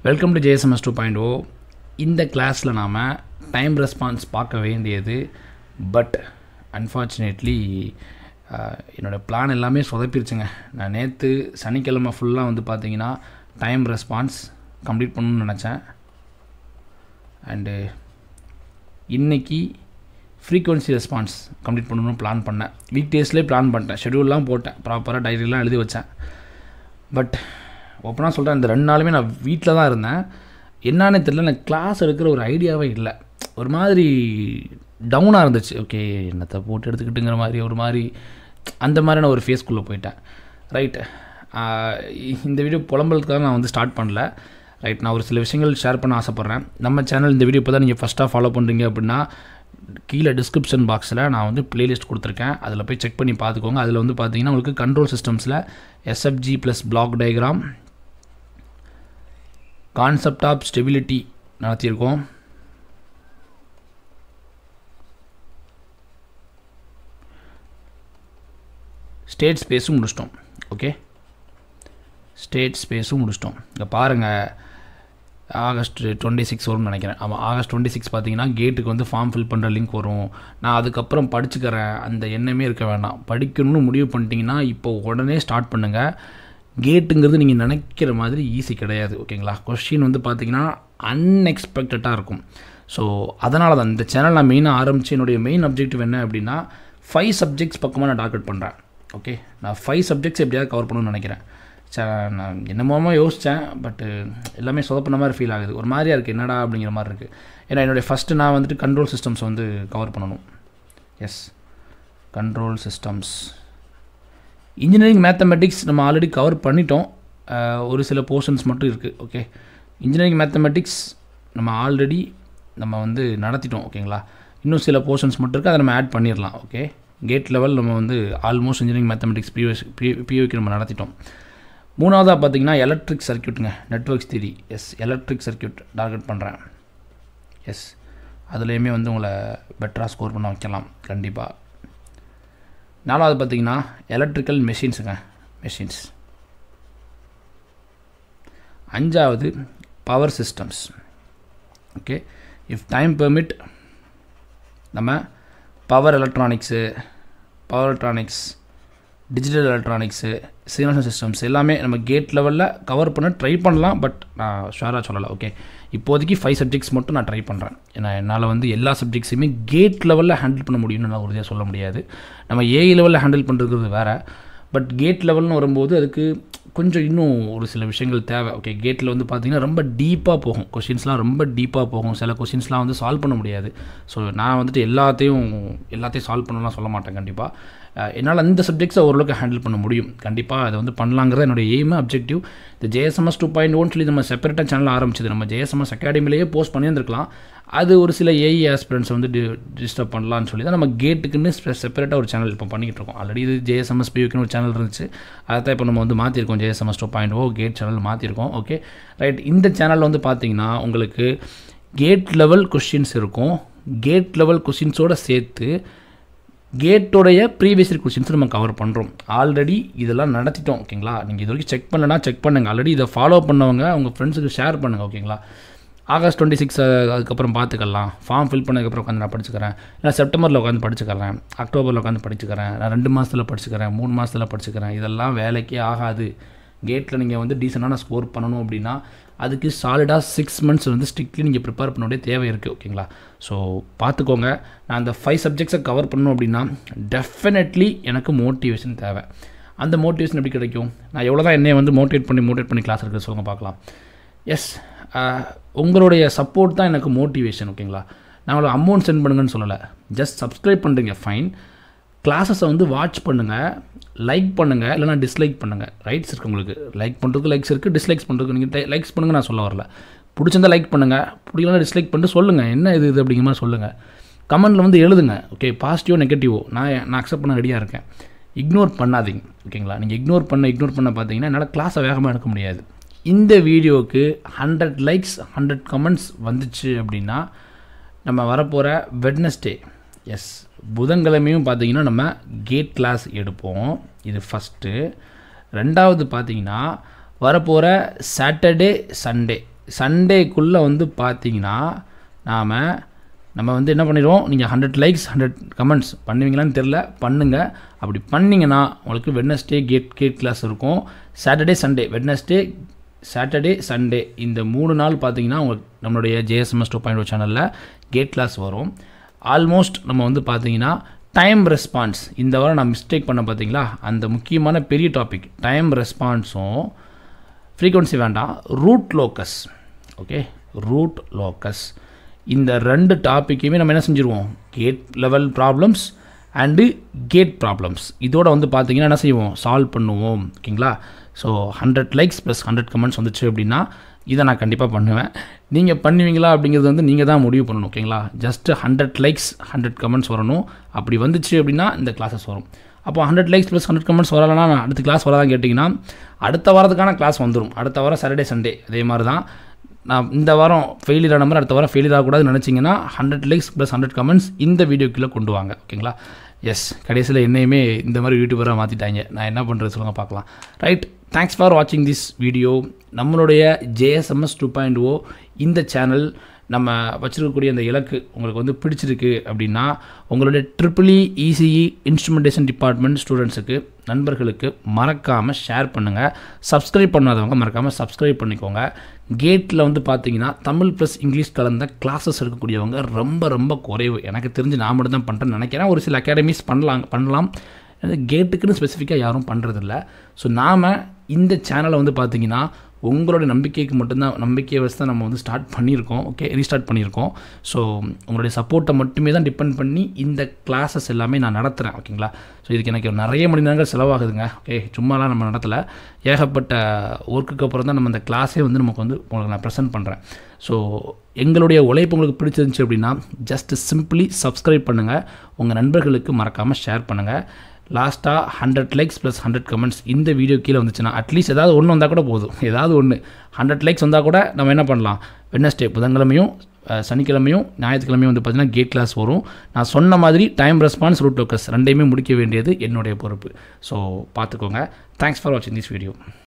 Welcome to JSMS 2.0. இந்த கிளாஸில் நாம் டைம் ரெஸ்பான்ஸ் பார்க்க வேண்டியது. பட் அன்ஃபார்ச்சுனேட்லி என்னோடய பிளான் எல்லாமே சொதப்பிருச்சுங்க. நான் நேற்று சனிக்கிழமை ஃபுல்லாக வந்து பார்த்தீங்கன்னா டைம் ரெஸ்பான்ஸ் கம்ப்ளீட் பண்ணணும்னு நினச்சேன். அண்டு இன்றைக்கி ஃப்ரீக்வன்சி ரெஸ்பான்ஸ் கம்ப்ளீட் பண்ணணும்னு பிளான் பண்ணேன். வீக் டேஸ்லேயே பிளான் பண்ணிட்டேன், ஷெடியூல்லாம் போட்டேன், ப்ராப்பராக டைரிலாம் எழுதி வச்சேன். பட் ஓப்பனாக சொல்கிறேன், இந்த 2 நாளுமே நான் வீட்டில் தான் இருந்தேன். என்னான்னு தெரியல, எனக்கு கிளாஸ் எடுக்கிற ஒரு ஐடியாவே இல்லை. ஒரு மாதிரி டவுனாக இருந்துச்சு. ஓகே, என்னத்தை போட்டு எடுத்துக்கிட்டுங்கிற மாதிரி ஒரு மாதிரி அந்த மாதிரி நான் ஒரு ஃபேஸ்க்குள்ளே போயிட்டேன். ரைட், இந்த வீடியோ புலம்பலுக்காக நான் வந்து ஸ்டார்ட் பண்ணல. ரைட், நான் ஒரு சில விஷயங்கள் ஷேர் பண்ண ஆசைப்பட்றேன். நம்ம சேனல் இந்த வீடியோ இப்போ தான் நீங்கள் ஃபஸ்ட்டாக ஃபாலோ பண்ணுறீங்க அப்படின்னா கீழே டிஸ்கிரிப்ஷன் பாக்ஸில் நான் வந்து ப்ளேலிஸ்ட் கொடுத்துருக்கேன். அதில் போய் செக் பண்ணி பார்த்துக்கோங்க. அதில் வந்து பார்த்தீங்கன்னா உங்களுக்கு கண்ட்ரோல் சிஸ்டம்ஸில் SFG plus block diagram, concept of stability நடத்தியிருக்கோம். ஸ்டேட் ஸ்பேஸும் முடிச்சிட்டோம். ஓகே, ஸ்டேட் ஸ்பேஸும் முடிச்சிட்டோம். இங்கே பாருங்கள், ஆகஸ்ட் 26 வரும்னு நினைக்கிறேன். ஆமாம், ஆகஸ்ட் 26 பார்த்தீங்கன்னா கேட்டுக்கு வந்து ஃபார்ம் ஃபில் பண்ணுற லிங்க் வரும். நான் அதுக்கப்புறம் படிச்சுக்கிறேன், அந்த எண்ணமே இருக்க வேண்டாம். படிக்கணும்னு முடிவு பண்ணிட்டீங்கன்னா இப்போ உடனே ஸ்டார்ட் பண்ணுங்கள். கேட்டுங்கிறது நீங்கள் நினைக்கிற மாதிரி ஈஸி கிடையாது. ஓகேங்களா, கொஸ்டின் வந்து பார்த்தீங்கன்னா அன்எக்ஸ்பெக்டடாக இருக்கும். ஸோ அதனால தான் இந்த சேனல் நான் மெயினாக ஆரம்பித்து என்னுடைய மெயின் அப்ஜெக்டிவ் என்ன அப்படின்னா 5 சப்ஜெக்ட்ஸ் பக்கமாக நான் டார்கெட் பண்ணுறேன். ஓகே, நான் 5 சப்ஜெக்ட்ஸ் எப்படியாவது கவர் பண்ணணும்னு நினைக்கிறேன். நான் என்னமோ யோசித்தேன், பட்டு எல்லாமே சொதப்பின மாதிரி ஃபீல் ஆகுது. ஒரு மாதிரியாக இருக்குது, என்னடா அப்படிங்கிற மாதிரி இருக்குது. ஏன்னா என்னுடைய ஃபஸ்ட்டு நான் வந்துட்டு கண்ட்ரோல் சிஸ்டம்ஸ் வந்து கவர் பண்ணணும். Yes, control systems. Engineering mathematics நம்ம ஆல்ரெடி கவர் பண்ணிட்டோம். ஒரு சில போர்ஷன்ஸ் மட்டும் இருக்குது. ஓகே, இன்ஜினியரிங் மேத்தமெட்டிக்ஸ் நம்ம வந்து நடத்திட்டோம். ஓகேங்களா, இன்னும் சில போர்ஷன்ஸ் மட்டும் இருக்குது, அதை நம்ம ஆட் பண்ணிடலாம். ஓகே, கேட் லெவல் நம்ம வந்து ஆல்மோஸ்ட் இன்ஜினியரிங் மேத்தமெட்டிக்ஸ் பியூக்கு நம்ம நடத்திட்டோம். 3வதாக பார்த்தீங்கன்னா எலக்ட்ரிக் சர்க்யூட்டுங்க, networks theory. Yes, electric circuit target பண்ணுறேன். எஸ், அதுலேயுமே வந்து உங்களை பெட்டராக ஸ்கோர் பண்ண வைக்கலாம் கண்டிப்பாக. 4வது பார்த்தீங்கன்னா எலக்ட்ரிக்கல் மெஷின்ஸுங்க, மெஷின்ஸ். 5வது power systems. Okay, if time permit நம்ம power electronics, digital electronics, signal systems எல்லாமே நம்ம கேட் லெவலில் கவர் பண்ண ட்ரை பண்ணலாம். பட் நான் ஷுவராக சொல்லலை. ஓகே, இப்போதைக்கு 5 சப்ஜெக்ட்ஸ் மட்டும் நான் ட்ரை பண்ணுறேன். ஏன்னா என்னால் வந்து எல்லா சப்ஜெக்ட்ஸையுமே கேட் லெவலில் ஹேண்டில் பண்ண முடியும்னு நான் உறுதியாக சொல்ல முடியாது. நம்ம ஏஐ லெவலில் ஹேண்டில் பண்ணுறது வேறு. பட் கேட் லெவல்னு வரும்போது அதுக்கு கொஞ்சம் இன்னும் ஒரு சில விஷயங்கள் தேவை. ஓகே, கேட்டில் வந்து பார்த்திங்கன்னா ரொம்ப டீப்பாக போகும், கொஷின்ஸ்லாம் ரொம்ப டீப்பாக போகும். சில கொஷின்ஸ்லாம் வந்து சால்வ் பண்ண முடியாது. ஸோ நான் வந்துட்டு எல்லாத்தையும் சால்வ் பண்ணலாம் சொல்ல மாட்டேன். கண்டிப்பாக என்னால் அந்த சப்ஜெக்ட்ஸை ஓரளவுக்கு ஹேண்டில் பண்ண முடியும். கண்டிப்பாக அதை வந்து பண்ணலாங்கிறது என்னுடைய எய்ம், அப்ஜெக்டிவ். இந்த JSMS 2.0 சொல்லி நம்ம செப்பரேட்டாக சேனல் ஆரம்பிச்சது. நம்ம JSMS அகாடமிலேயே போஸ்ட் பண்ணியிருந்துருக்கலாம். அது ஒரு சில ஏஐ ஆஸ்பிரண்ட்ஸ் வந்து டிஸ்டர்ப் பண்ணலான்னு சொல்லி தான் நம்ம கேட்டுக்குன்னு செப்பரேட்டாக ஒரு சேனல் இப்போ பண்ணிக்கிட்டு இருக்கோம். ஆல்ரெடி இது JSMS பியூக்குன்னு ஒரு சேனல் இருந்துச்சு, அதை தான் இப்போ நம்ம வந்து மாற்றிருக்கோம். JSMS 2.0 கேட் சேனல் மாற்றிருக்கோம். Okay, right. இந்த சேனலில் வந்து பார்த்திங்கன்னா உங்களுக்கு கேட் லெவல் கொஷின்ஸ் இருக்கும். கேட் லெவல் கொஷின்ஸோடு சேர்த்து கேட்டோடைய ப்ரீவியஸ் இயர் கொஷின்ஸ் நம்ம கவர் பண்ணுறோம். ஆல்ரெடி இதெல்லாம் நடத்திட்டோம். ஓகேங்களா, நீங்கள் இது வரைக்கும் செக் பண்ணலன்னா செக் பண்ணுங்கள். ஆல்ரெடி இதை ஃபாலோ பண்ணவங்க உங்கள் ஃப்ரெண்ட்ஸுக்கு ஷேர் பண்ணுங்கள். ஓகேங்களா, ஆகஸ்ட் 26 அதுக்கப்புறம் பார்த்துக்கலாம். ஃபார்ம் ஃபில் பண்ணதுக்கப்புறம் உட்காந்து நான் படிச்சுக்கிறேன், இல்லை செப்டம்பரில் உட்காந்து படிச்சுக்கிறேன், அக்டோபரில் உட்காந்து படிச்சுக்கிறேன், நான் 2 மாதத்தில் படிச்சுக்கிறேன், 3 மாதத்தில் படிச்சுக்கிறேன். இதெல்லாம் வேலைக்கே ஆகாது. கேட்டில் நீங்கள் வந்து டீசெண்டான ஸ்கோர் பண்ணணும் அப்படின்னா அதுக்கு சாலிடாக 6 மந்த்ஸ் வந்து ஸ்ட்ரிக்ட்லி நீங்கள் ப்ரிப்பேர் பண்ண வேண்டிய தேவை இருக்குது. ஓகேங்களா, ஸோ பார்த்துக்கோங்க. நான் அந்த 5 சப்ஜெக்ட்ஸை கவர் பண்ணணும் அப்படின்னா டெஃபினெட்லி எனக்கு மோட்டிவேஷன் தேவை. அந்த மோட்டிவேஷன் எப்படி கிடைக்கும்? நான் எவ்வளோ தான் என்னை வந்து மோட்டிவேட் பண்ணி கிளாஸ் எடுக்க சொல்லுங்கள் பார்க்கலாம். எஸ், உங்களுடைய சப்போர்ட் தான் எனக்கு மோட்டிவேஷன். ஓகேங்களா, நான் உங்களுக்கு அமௌண்ட் சென்ட் பண்ணுங்கன்னு சொல்லலை, ஜஸ்ட் சப்ஸ்கிரைப் பண்ணுறீங்க, ஃபைன். கிளாஸஸை வந்து வாட்ச் பண்ணுங்கள், லைக் பண்ணுங்கள், இல்லைனா டிஸ்லைக் பண்ணுங்கள். ரைட்ஸ் இருக்குது உங்களுக்கு. லைக் பண்ணுறதுக்கு லைக்ஸ் இருக்குது, டிஸ்லைக்ஸ் பண்ணுறதுக்கு நீங்கள் லைக்ஸ் பண்ணுங்கள். நான் சொல்ல வரல. பிடிச்சிருந்தா லைக் பண்ணுங்கள், பிடிக்கலாம் டிஸ்லைக் பண்ணிட்டு சொல்லுங்கள் என்ன இது அப்படிங்கிற மாதிரி சொல்லுங்கள். கமெண்ட்டில் வந்து எழுதுங்க. ஓகே, பாசிட்டிவோ நெகட்டிவோ நான் அக்செப்ட் பண்ண ரெடியாக இருக்கேன். இக்னோர் பண்ணாதீங்க. ஓகேங்களா, நீங்கள் இக்னோர் பண்ண பார்த்தீங்கன்னா என்னால் கிளாஸை வேகமாக எடுக்க முடியாது. இந்த வீடியோவுக்கு 100 லைக்ஸ் 100 கமெண்ட்ஸ் வந்துச்சு அப்படின்னா நம்ம வரப்போகிற வெட்னஸ்டே, எஸ், புதன்கிழமையும் பார்த்தீங்கன்னா நம்ம கேட் கிளாஸ் எடுப்போம். இது ஃபஸ்ட்டு. 2வது பார்த்தீங்கன்னா வரப்போகிற சாட்டர்டே சண்டே சண்டேக்குள்ளே வந்து பார்த்தீங்கன்னா நம்ம வந்து என்ன பண்ணிடுவோம், நீங்கள் 100 லைக்ஸ் 100 கமெண்ட்ஸ் பண்ணுவீங்களான்னு தெரில, பண்ணுங்கள். அப்படி பண்ணிங்கன்னா உங்களுக்கு வெட்னஸ்டே கேட் கிளாஸ் இருக்கும். Saturday Sunday, Wednesday Saturday Sunday இந்த 3 நாள் பார்த்தீங்கன்னா உங்களுக்கு நம்மளுடைய JSMS 2.0 சேனலில் கேட் கிளாஸ் வரும். ஆல்மோஸ்ட் நம்ம வந்து பார்த்தீங்கன்னா டைம் ரெஸ்பான்ஸ் இந்த வாரம் நான் மிஸ்டேக் பண்ண பார்த்தீங்களா, அந்த முக்கியமான பெரிய டாபிக் டைம் ரெஸ்பான்ஸும் ஃப்ரீக்வன்சி வேண்டாம், root locus. Okay, root locus இந்த 2 டாப்பிக்கையுமே நம்ம என்ன செஞ்சுருவோம், GATE level problems and GATE problems இதோட வந்து பார்த்தீங்கன்னா என்ன செய்வோம், சால்வ் பண்ணுவோம். ஓகேங்களா? ஸோ 100 லைக்ஸ் ப்ளஸ் 100 கமெண்ட்ஸ் வந்துச்சு அப்படின்னா இதை நான் கண்டிப்பாக பண்ணுவேன். நீங்கள் பண்ணுவீங்களா அப்படிங்கிறது வந்து நீங்கள் தான் முடிவு பண்ணணும். ஓகேங்களா? ஜஸ்ட்டு 100 லைக்ஸ் 100 கமெண்ட்ஸ் வரணும். அப்படி வந்துச்சு அப்படின்னா இந்த கிளாஸஸ் வரும். அப்போ 100 லைக்ஸ் ப்ளஸ் 100 கமெண்ட்ஸ் வரலைன்னா அடுத்த கிளாஸ் வரதான் கேட்டிங்கன்னா அடுத்த வாரத்துக்கான கிளாஸ் வந்துடும். அடுத்த வாரம் சாட்டர்டே சண்டே அதே மாதிரி தான். நான் இந்த வாரம் ஃபெயிலியர் ஆன மாதிரி அடுத்த வாரம் ஃபெயிலியர் ஆகக்கூடாதுன்னு நினச்சிங்கன்னா 100 லைக்ஸ் ப்ளஸ் 100 கமெண்ட்ஸ் இந்த வீடியோக்குள்ளே கொண்டு வாங்க. ஓகேங்களா? எஸ், கடைசியில் என்னையுமே இந்த மாதிரி யூடியூபராக மாற்றிட்டாங்க. நான் என்ன பண்ணுறது சொல்லுங்கள் பார்க்கலாம். ரைட், தேங்க்ஸ் ஃபார் வாட்சிங் திஸ் வீடியோ. நம்மளுடைய JSMS 2.0 இந்த சேனல் நம்ம வச்சுருக்கக்கூடிய அந்த இலக்கு உங்களுக்கு வந்து பிடிச்சிருக்கு அப்படின்னா உங்களுடைய EEE ECE இன்ஸ்ட்ருமெண்டேஷன் டிபார்ட்மெண்ட் ஸ்டூடெண்ட்ஸுக்கு நண்பர்களுக்கு மறக்காமல் ஷேர் பண்ணுங்கள். சப்ஸ்கிரைப் பண்ணாதவங்க மறக்காமல் சப்ஸ்கிரைப் பண்ணிக்கோங்க. கேட்டில் வந்து பார்த்தீங்கன்னா தமிழ் ப்ளஸ் இங்கிலீஷ் கலந்த கிளாஸஸ் எடுக்கக்கூடியவங்க ரொம்ப ரொம்ப குறைவு. எனக்கு தெரிஞ்சு நான் மட்டும் தான் பண்ணுறேன்னு நினைக்கிறேன். ஒரு சில அகாடமிஸ் பண்ணலாம். கேட்டுக்குன்னு ஸ்பெசிஃபிக்காக யாரும் பண்ணுறதில்ல. ஸோ நாம் இந்த சேனலை வந்து பார்த்தீங்கன்னா உங்களோட நம்பிக்கைக்கு மட்டும்தான், நம்பிக்கையை வச்சு தான் நம்ம வந்து ஸ்டார்ட் பண்ணியிருக்கோம். ஓகே, ரீஸ்டார்ட் பண்ணியிருக்கோம். ஸோ உங்களுடைய சப்போர்ட்டை மட்டுமே தான் டிபெண்ட் பண்ணி இந்த கிளாஸஸ் எல்லாமே நான் நடத்துகிறேன். ஓகேங்களா? ஸோ இதுக்கு எனக்கு நிறைய மணி நேரங்கள் செலவாகுதுங்க. ஓகே, சும்மாலாம் நம்ம நடத்தலை. ஏகப்பட்ட ஒர்க்குக்கு அப்புறம் தான் நம்ம இந்த கிளாஸே வந்து நமக்கு வந்து உங்களுக்கு நான் ப்ரெசென்ட் பண்ணுறேன். ஸோ எங்களுடைய உழைப்பு உங்களுக்கு பிடிச்சிருந்துச்சு அப்படின்னா ஜஸ்ட் சிம்பிளி சப்ஸ்கிரைப் பண்ணுங்கள். உங்கள் நண்பர்களுக்கு மறக்காமல் ஷேர் பண்ணுங்கள். லாஸ்ட்டாக 100 லைக்ஸ் ப்ளஸ் 100 கமெண்ட்ஸ் இந்த வீடியோ கீழே வந்துச்சுன்னா அட்லீஸ்ட் ஏதாவது ஒன்று வந்தால் கூட போதும். ஏதாவது ஒன்று 100 லைக்ஸ் வந்தால் கூட நம்ம என்ன பண்ணலாம், வெட்னஸ்டே புதன்கிழமையும் சனிக்கிழமையும் ஞாயிற்றுக்கிழமையும் வந்து பார்த்திங்கன்னா கேட் கிளாஸ் வரும். நான் சொன்ன மாதிரி டைம் ரெஸ்பான்ஸ் ரூட் லோக்கஸ் ரெண்டையுமே முடிக்க வேண்டியது என்னுடைய பொறுப்பு. ஸோ பார்த்துக்கோங்க. தேங்க்ஸ் ஃபார் வாட்சிங் திஸ் வீடியோ.